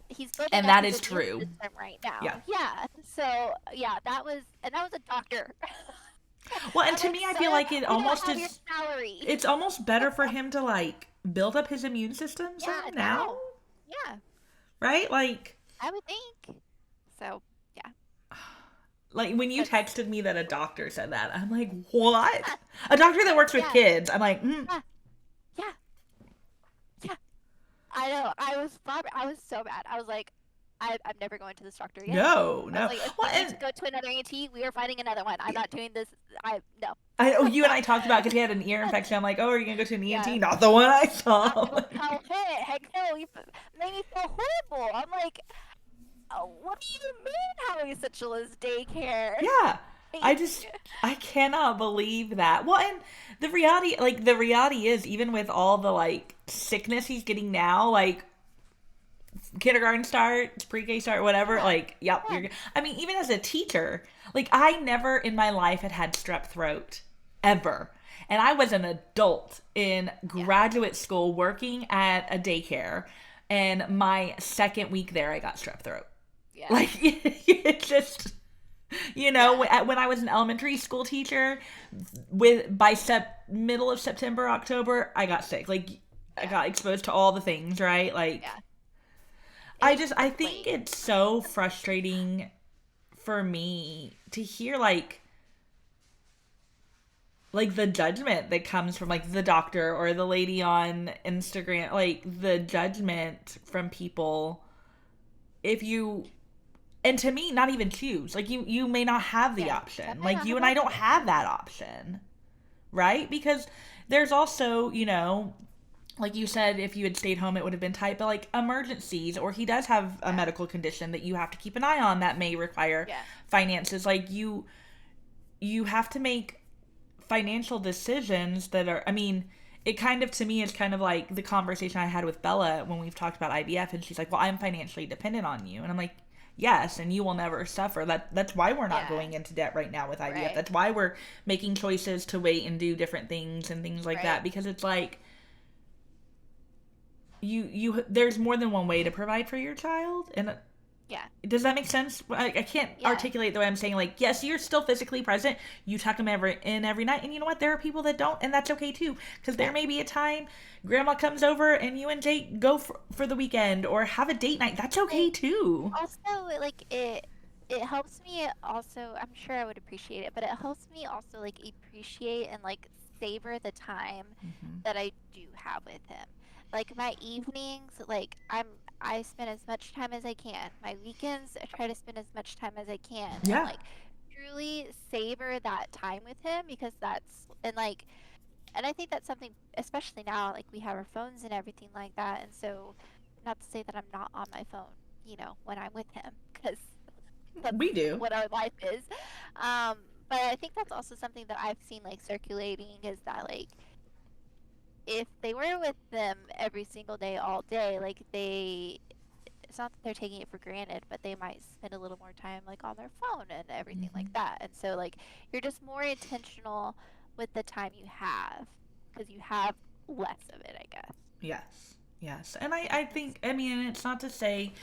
he's building And up that his is immune true. system right now. Yeah. Yeah. So yeah, that was a doctor. Well, and I'm to like, me, I feel sir, like it we don't almost have your is. salary. It's almost better for him to like build up his immune system Yeah, some now, now. Yeah, right? I would think. So yeah, Like when you that's texted me that a doctor said that, I'm like, what? A doctor that works with yeah, kids. I'm like, yeah, yeah, yeah. I know. I was so mad. I was like, I'm never going to this doctor again. No, I was no. like, if Well, we need to and go to another ENT, we are finding another one. I'm not doing this. I no. I know you and I talked about because he had an ear infection. I'm like, oh, are you gonna go to an Yeah. ENT? Not the one I Not saw. the hell heck no. You made me feel horrible. I'm like, oh, what do you mean how essential is daycare? Yeah. I just I cannot believe that. Well, and the reality is even with all the like sickness he's getting now, like kindergarten start, pre-K start, whatever, Yeah. like yep, Yeah. I mean, even as a teacher, like I never in my life had strep throat ever. And I was an adult in Yeah. graduate school working at a daycare, and my second week there I got strep throat. Yeah. Like it just Yeah. when I was an elementary school teacher, with by middle of September, October, I got sick. Like I Yeah. got exposed to all the things, right? Like Yeah. And it's I too think late. it's so frustrating for me to hear like the judgment that comes from like the doctor or the lady on Instagram, like the judgment from people if you and to me not even choose. Like you may not have the Yeah. Some option. may Like not you have and I don't options. have that option, right? Because there's also, like you said, if you had stayed home, it would have been tight. But like emergencies, or he does have a Yeah. medical condition that you have to keep an eye on that may require Yeah. finances. Like you have to make financial decisions that are. I mean, it kind of to me is kind of like the conversation I had with Bella when we've talked about IVF, and she's like, "Well, I'm financially dependent on you," and I'm like. Yes, and you will never suffer. That's why we're not Yeah. going into debt right now with IVF. Right. That's why we're making choices to wait and do different things and things like Right. that because it's like you there's more than one way to provide for your child and Yeah. does that make sense? I can't Yeah. articulate the way I'm saying. Like, yes, you're still physically present. You tuck them every night, and you know what? There are people that don't, and that's okay too. Because there Yeah. may be a time Grandma comes over, and you and Jake go for the weekend or have a date night. That's okay Like too. also like it helps me also I'm sure I would appreciate it, but it helps me also like appreciate and like savor the time Hmm. that I do have with him. Like my evenings, like I spend as much time as I can. My weekends, I try to spend as much time as I can and Yeah, like truly savor that time with him because that's and like and I think that's something especially now like we have our phones and everything like that and so not to say that I'm not on my phone, when I'm with him because that's we do. what our life is. Um, but I think that's also something that I've seen like circulating is that like if they were with them every single day, all day, like it's not that they're taking it for granted, but they might spend a little more time like on their phone and everything like Hmm. that. And so like you're just more intentional with the time you have because you have less of it, I guess. Yes, yes, and I think I mean it's not to say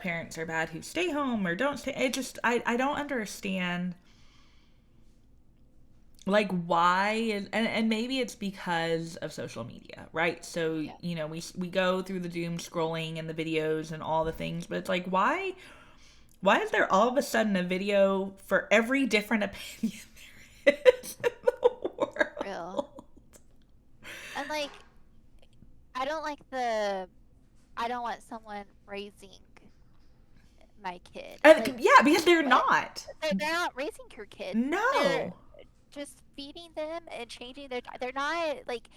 parents are bad who stay home or don't stay. It just I don't understand like why and maybe it's because of social media, right? So Yeah. we go through the doom scrolling and the videos and all the things, but it's like why is there all of a sudden a video for every different opinion there is in the Real. world? And like I don't want someone raising my kid. Like Yeah, because they're what? not. They're not raising your kid. They're No, just feeding them and changing they're not like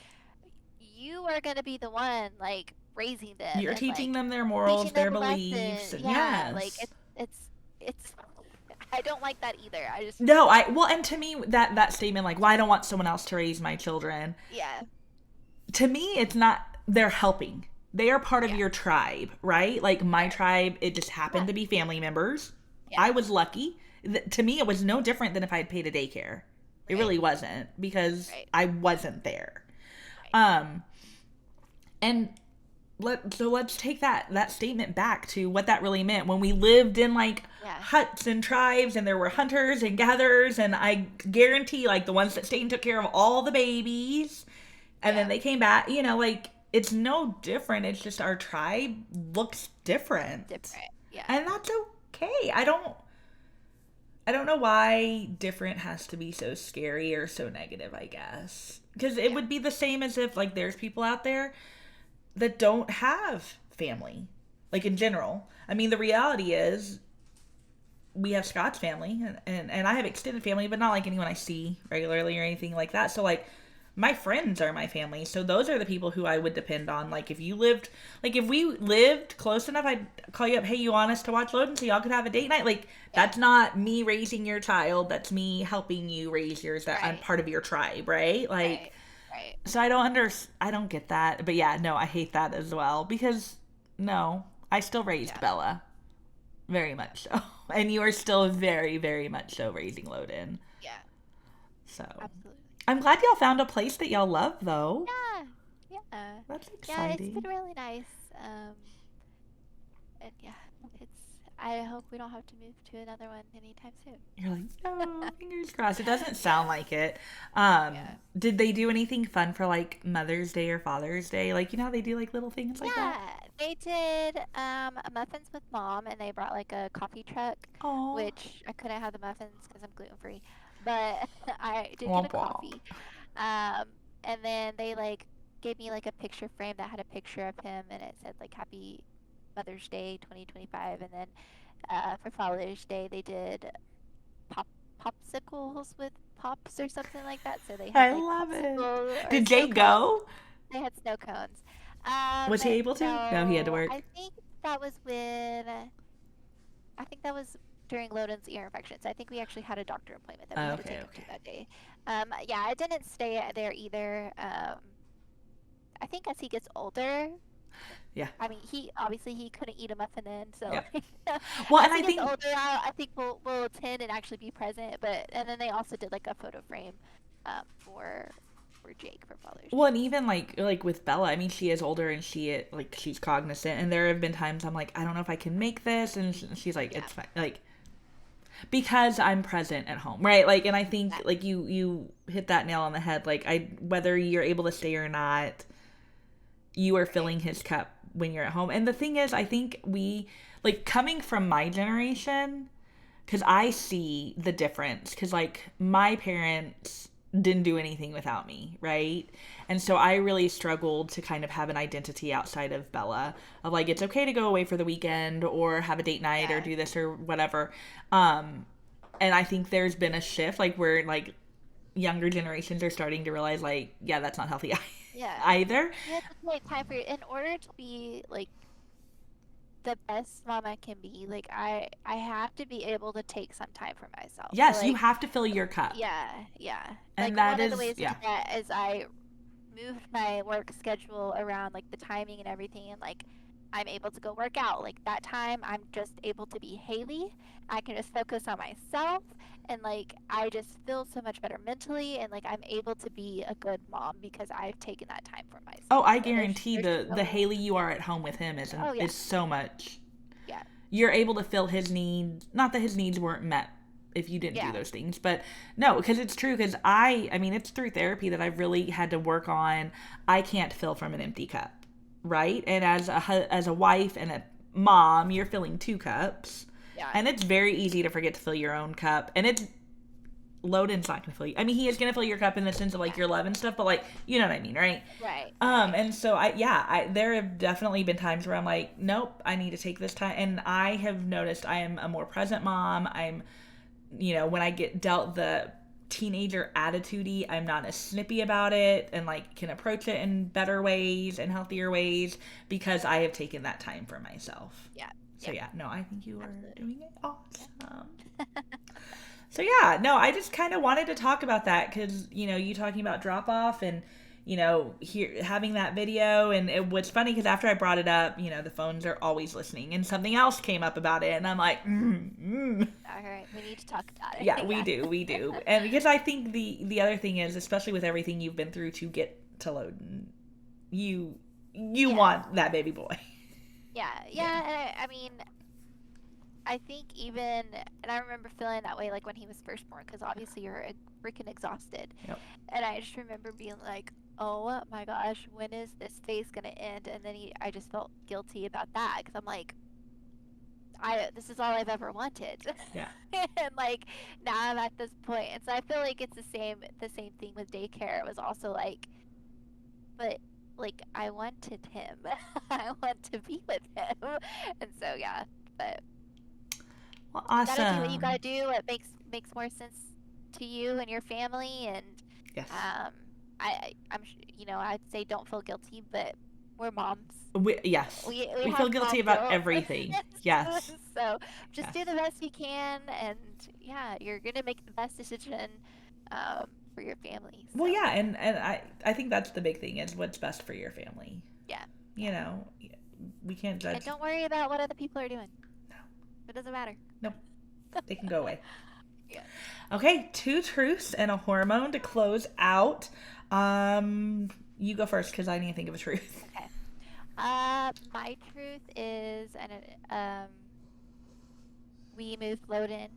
you are going to be the one like raising them you're and like teaching them their teaching morals, them their beliefs, lessons. and Yeah, like yes. it's I don't like that either. I just No, I well, and to me that statement like, "Well, I don't want someone else to raise my children." yeah. To me, it's not they're helping. They are part of Yeah. your tribe, right? Like my Right. tribe, it just Yeah. happened to be family members. Yeah. I was lucky. To me, it was no different than if I'd paid a daycare. It Right. really wasn't because Right. I wasn't there. Right. Um, and let's take that statement back to what that really meant when we lived in like Yeah. huts and tribes and there were hunters and gatherers and I guarantee like the ones that stayed and took care of all the babies and then Yeah. they came back, like it's no different. It's just our tribe looks different. Different. Yeah. And that's okay. I don't know why different has to be so scary or so negative, I guess. Because it Yeah. would be the same as if like there's people out there that don't have family, like in general. I mean, the reality is we have Scott's family, and I have extended family, but not like anyone I see regularly or anything like that. So like my friends are my family. So those are the people who I would depend on. Like if you lived, like if we lived close enough, I'd call you up. Hey, you want us to watch Loden so y'all could have a date night? Like Yeah. that's not me raising your child. That's me helping you raise yours. That I'm Right. part of your tribe, right? Like Right. Right. so I don't get that. But yeah, no, I hate that as well because no, I still raised Yeah. Bella. Very Yeah. much so. And you are still very, very much so raising Loden. Yeah. So Absolutely. I'm glad y'all found a place that y'all love though. Yeah. Yeah. That's Yeah. It's been exciting. really nice. And yeah, it's. I hope we don't have to move to another one anytime soon. You're like, no, fingers crossed. It doesn't sound like it. Yeah. Did they do anything fun for like Mother's Day or Father's Day? Like, you know how they do like little things like that? Yeah, they did muffins with mom, and they brought like a coffee truck, Oh, which I couldn't have the muffins because I'm gluten free, but I did get a womp womp. coffee. Um, and then they like gave me like a picture frame that had a picture of him, and it said like Happy Mother's Day 2025. And then for Father's Day they did pop popsicles with pops or something like that. So they had I like love it. popsicle or Did snow Jake cones. go? They had snow cones. Was he able to? No, he had to No, work. I think that was when I think that was during Loden's ear infection. So I think we actually had a doctor appointment that we had to Okay, take him to okay. that day. Yeah, I didn't stay there either. I think as he gets older, Yeah, I mean, he obviously he couldn't eat a muffin then, so yeah. Well, as and he I gets think older, I think we'll attend and actually be present. But and then they also did like a photo frame, for Jake for Father's well, Day. and even like with Bella, I mean, she is older and she's cognizant, and there have been times I'm like, I don't know if I can make this, and she's like, Yeah, it's fine, like because I'm present at home, right? Like, and I think yeah, like you hit that nail on the head. Like, I whether you're able to stay or not, you are right. filling his cup when you're at home. And the thing is, I think we like coming from my generation because I see the difference. Because like my parents didn't do anything without me, right? And so I really struggled to kind of have an identity outside of Bella of like it's okay to go away for the weekend or have a date night or Yeah, do this or whatever. Um, and I think there's been a shift like where like younger generations are starting to realize like yeah that's not healthy yeah. either. You have to take time for in order to be like the best mom I can be. Like I have to be able to take some time for myself. So Yes, you like have to fill your cup. yeah, yeah. And Like that one of the is, ways to do yeah. that is I moved my work schedule around like the timing and everything, and like I'm able to go work out. Like that time I'm just able to be Haley. I can just focus on myself, and like I just feel so much better mentally, and like I'm able to be a good mom because I've taken that time for Oh, myself. I And guarantee there's the no Haley you are at home with him oh yeah. is so much. Yeah. You're able to fill his needs. Not that his needs weren't met if you didn't do Yeah. those things, but no, because it's true. Because I mean, it's through therapy that I've really had to work on. I can't fill from an empty cup, right? And as a wife and a mom, you're filling two cups, Yeah. and it's very easy to forget to fill your own cup. And it's Loden's not gonna fill you. I mean, he is gonna fill your cup in the sense of like Yeah. your love and stuff, but like you know what I mean, right? Right. Right. And so I there have definitely been times where I'm like, nope, I need to take this time, and I have noticed I am a more present mom. I'm, when I get dealt the teenager attitudey, I'm not as snippy about it, and like can approach it in better ways and healthier ways because I have taken that time for myself. Yeah. So Yep. yeah, no, I think you are Absolutely. doing it awesome. So yeah, no, I just kind of wanted to talk about that because you talking about drop off and here having that video and it was funny because after I brought it up, the phones are always listening and something else came up about it and I'm like, All right. We need to talk about it. yeah, Yeah. we do, and because I think the other thing is, especially with everything you've been through to get to Loden, you Yeah. want that baby boy. Yeah. Yeah. Yeah. And I mean, I think even, and I remember feeling that way like when he was first born, because obviously you're freaking exhausted. Yep. And I just remember being like, oh my gosh, when is this phase gonna end? And then I just felt guilty about that because I'm like, this is all I've ever wanted. Yeah. And like now I'm at this point, and so I feel like it's the same thing with daycare. It was also like, but like I wanted him. I want to be with him. And so yeah, but Well, you gotta do what you awesome. gotta do. What makes more sense to you and your family. And Yes. um, you know, I'd say don't feel guilty, but we're moms. Yes. We We feel have guilty mom about guilt. everything. Yes. So just Yes. do the best you can, and yeah, you're gonna make the best decision um, for your family. Well, So yeah, and I think that's the big thing is what's best for your family. yeah, You yeah, know, we can't and judge. don't worry about what other people are doing. No. It doesn't matter. Nope. They can go away. Yeah. Okay, two truths and a hormone to close out. Um, you go first because I need to think of a truth. Okay. My truth is, and we moved Loden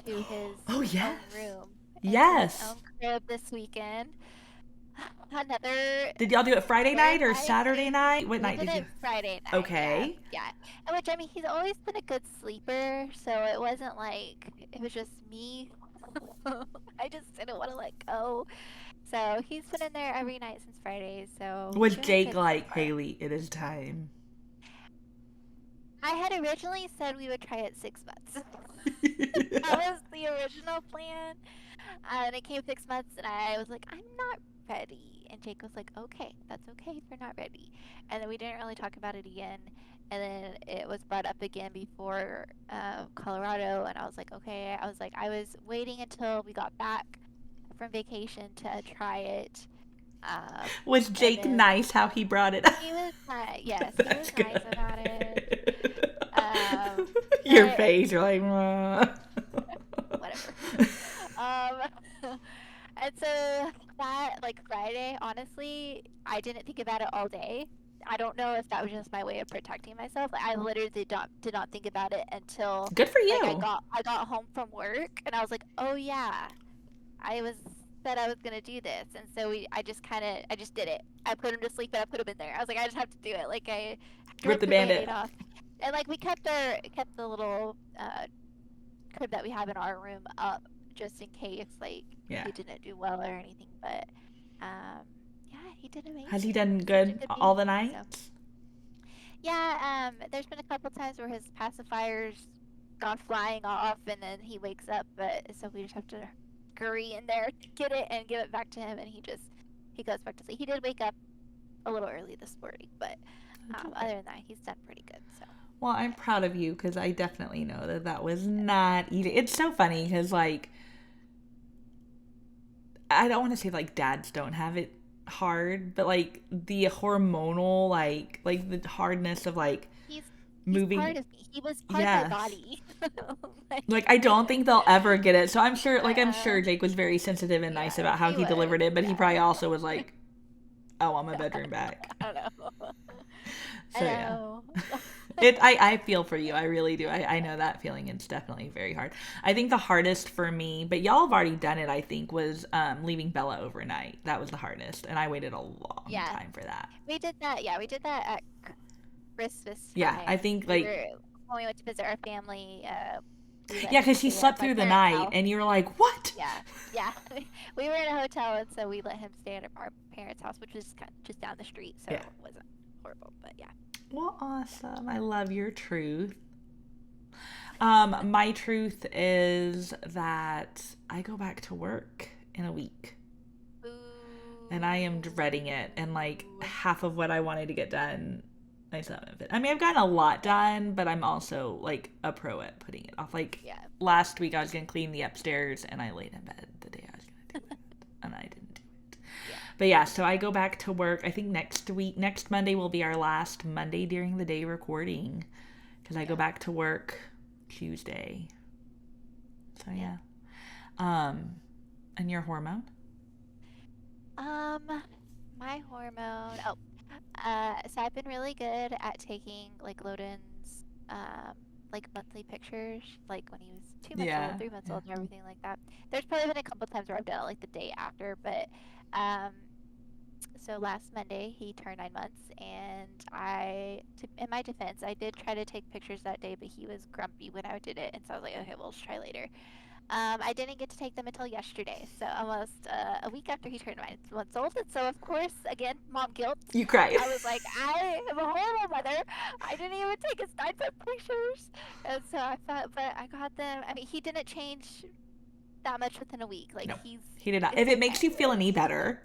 to his Oh own yes, room and to his yes. own crib this weekend. Another Did y'all do it Friday night or terrifying Saturday thing. night? What We night did did it you? Friday night, yeah, Okay. yeah. And which I mean, he's always been a good sleeper, so it wasn't like it was just me. I just didn't want to let go. So he's been in there every night since Friday, so Was doing Jake good so like, far. Haley, it is time? I had originally said we would try it 6 months. That was the original plan. And it came 6 months, and I was like, I'm not ready. And Jake was like, okay, that's okay if you're not ready. And then we didn't really talk about it again. And then it was brought up again before Colorado, and I was like, okay. I was like, I was waiting until we got back from vacation to try it. Um, Was and Jake then nice how he brought it up? he was nice. Yes, he was That's nice about it. good. Your But face, you're like, whatever. Um, and so that, like Friday, honestly, I didn't think about it all day. I don't know if that was just my way of protecting myself. Like, I literally did not think about it until Good for like you. I got home from work, and I was like, oh yeah, I was said I was gonna do this, and so I just did it. I put him to sleep and I put him in there. I was like, I just have to do it. Like I Rip ripped the the bandit. band-aid off, and like we kept the little crib that we have in our room up just in case like Yeah. he didn't do well or anything. But um, yeah, he did Has he amazing. done He's such a good good all the baby. So nights? yeah, there's been a couple times where his pacifiers gone flying off, and then he wakes up. But so we just have to scurry in there to get it and give it back to him, and he goes back to sleep. He did wake up a little early this morning, but That's okay. other than that, he's done pretty good. So Well, I'm yeah, proud of you because I definitely know that that was not easy. It's so funny because, like, I don't want to say like dads don't have it hard, but like the hormonal, like the hardness of like he's moving. part of me. He was part of my Yes. body. Like Like I don't think they'll ever get it. So I'm sure uh, Jake was very sensitive and nice yeah, about how he he was. delivered it, but he Yeah, probably also was like, "Oh, I'm a bedroom back." I don't know. I So yeah. know. I feel for you. I really do. I know that feeling. It's definitely very hard. I think the hardest for me, but y'all have already done it, I think, was leaving Bella overnight. That was the hardest. And I waited a long Yeah, time for that. we did that. Yeah, we did that at Christmas Yeah, I time. think We like were when we went to visit our family. We let yeah, him because he stay at slept my through the parents' night house. and you're like, "What?" Yeah, yeah. We were in a hotel, and so we let him stay at our parents' house, which was kind of just down the street, so Yeah. it wasn't horrible. But yeah, Well, awesome. I love your truth. My truth is that I go back to work in a week. And I am dreading it. And like boo. half of what I wanted to get done, I still haven't fit. I mean, I've gotten a lot done, but I'm also like a pro at putting it off. Like Yeah. last week, I was gonna clean the upstairs, and I laid in bed the day I was gonna do it, and I didn't do it. Yeah. But yeah, so I go back to work. I think next Monday will be our last Monday during the day recording, because I go Yeah. back to work Tuesday. So Yeah. yeah. And your hormone? Um, my hormone. Oh, so I've been really good at taking like Loden's like monthly pictures, like when he was 2 months old, Yeah, 3 months yeah. old, and everything like that. There's probably been a couple times where I've done it like the day after, but um, so last Monday he turned 9 months, and in my defense, I did try to take pictures that day, but he was grumpy when I did it, and so I was like, okay, we'll try later. I didn't get to take them until yesterday, so almost a week after he turned 9 months old. And so, of course, again, mom guilt. You cried. I was like, I am a horrible mother. I didn't even take his 9 month pictures. And so I thought, but I got them. I mean, he didn't change that much within a week. Like, No, he did not. it's If it okay. makes you feel any better,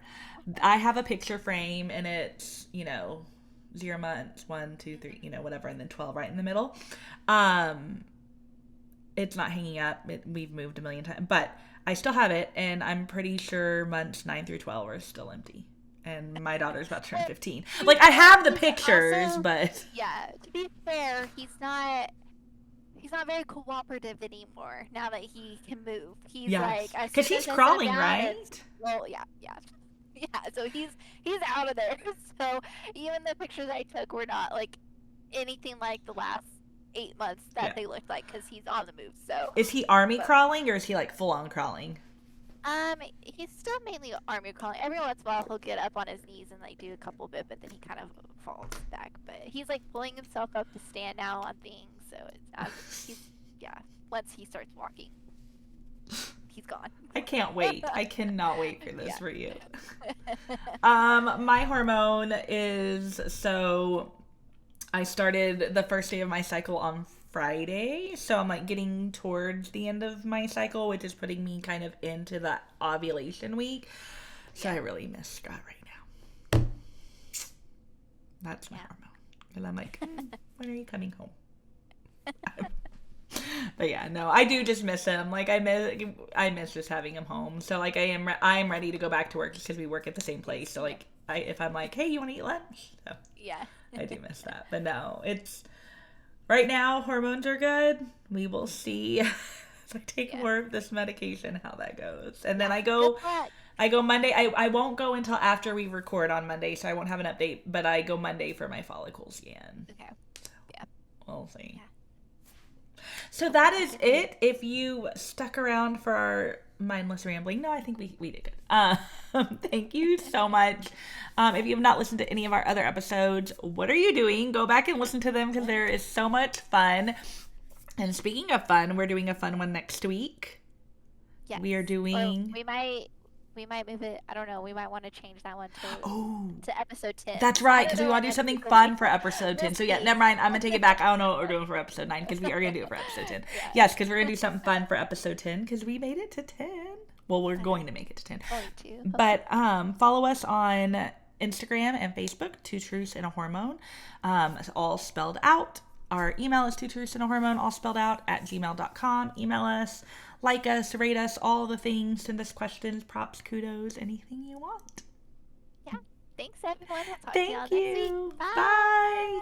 I have a picture frame and it's, 0 months, 1, 2, 3, whatever, and then 12 right in the middle. It's not hanging up. We've moved a million times, but I still have it, and I'm pretty sure months 9 through 12 are still empty. And my daughter's about to turn 15. Like, I have the pictures, Also, but yeah, to be fair, he's not very cooperative anymore now that he can move. He's yes, like, as because soon he's as I crawling, sit down, right? well, yeah, yeah, yeah. So he's out of there. So even the pictures I took were not like anything like the last 8 months that Yeah. they looked like, because he's on the move. So, Is he army but crawling or is he like full on crawling? he's still mainly army crawling. Every once in a while, he'll get up on his knees and like do a couple bit, but then he kind of falls back. But he's like pulling himself up to stand now on things. So he's yeah. Once he starts walking, he's gone. I can't wait. I cannot wait for this Yeah. for you. My hormone is I started the first day of my cycle on Friday, so I'm like getting towards the end of my cycle, which is putting me kind of into the ovulation week. So I really miss Scott right now. That's my hormone. And I'm like, when are you coming home? But yeah, no, I do just miss him. Like I miss just having him home. So like I'm ready to go back to work just because we work at the same place. So like if I'm like, hey, you want to eat lunch? So Yeah. I do miss that. But no, it's right now hormones are good. We will see if I take more of this medication how that goes. And then I go Monday. I won't go until after we record on Monday, so I won't have an update, but I go Monday for my follicle scan. Okay. Yeah. We'll see. Yeah. So that is it. If you stuck around for our mindless rambling, no, I think we did good. Thank you so much. If you have not listened to any of our other episodes, what are you doing? Go back and listen to them because there is so much fun. And speaking of fun, we're doing a fun one next week. Yes. We are doing... Or we might move it. I don't know. We might want to change that one to episode 10. That's right, because we want to do something fun for episode 10. So yeah, never mind. I'm going to take it back. I don't know what we're doing for episode 9 because we are going to do it for episode 10. Yeah. Yes, because we're going to do something fun for episode 10 because we made it to 10. Well, we're going to make it to 10. But follow us on Instagram and Facebook, 2 Truths and a Hormone. It's all spelled out. Our email is 2 Truths and a Hormone, all spelled out, @gmail.com. Email us, like us, rate us, all the things. Send us questions, props, kudos, anything you want. Yeah. Thanks, everyone. Thank you. Bye.